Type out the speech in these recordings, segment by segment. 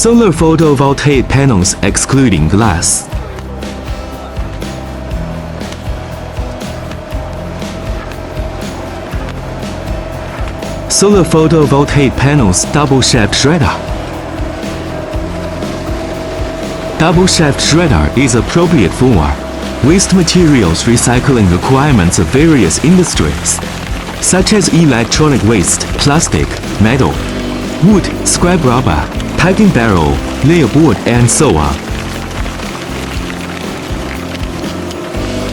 Solar photovoltaic panels excluding glass. Solar photovoltaic panels double shaft shredder. Double shaft shredder is appropriate for waste materials recycling requirements of various industries, such as electronic waste, plastic, metal, wood, scrap rubber, packing barrel, layer board, and so on.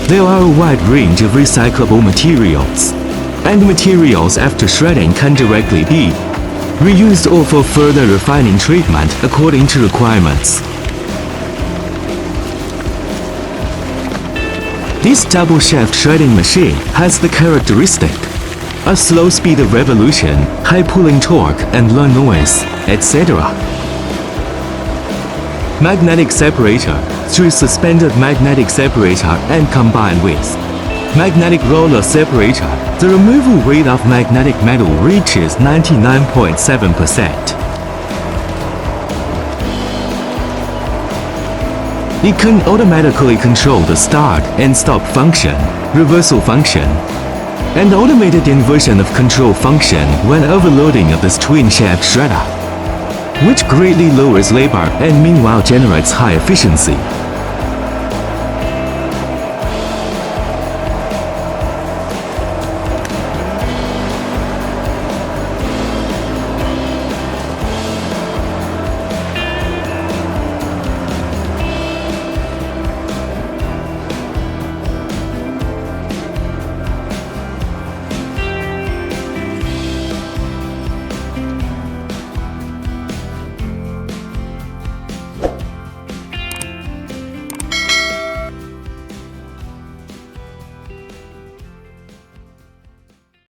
There are a wide range of recyclable materials, and materials after shredding can directly be reused or for further refining treatment according to requirements. This double shaft shredding machine has the characteristic a slow speed of revolution, high pulling torque, and low noise, etc. Magnetic separator through suspended magnetic separator and combined with magnetic roller separator, the removal rate of magnetic metal reaches 99.7%. It can automatically control the start and stop function, reversal function, and automated inversion of control function when overloading of this twin-shaft shredder, which greatly lowers labor and meanwhile generates high efficiency.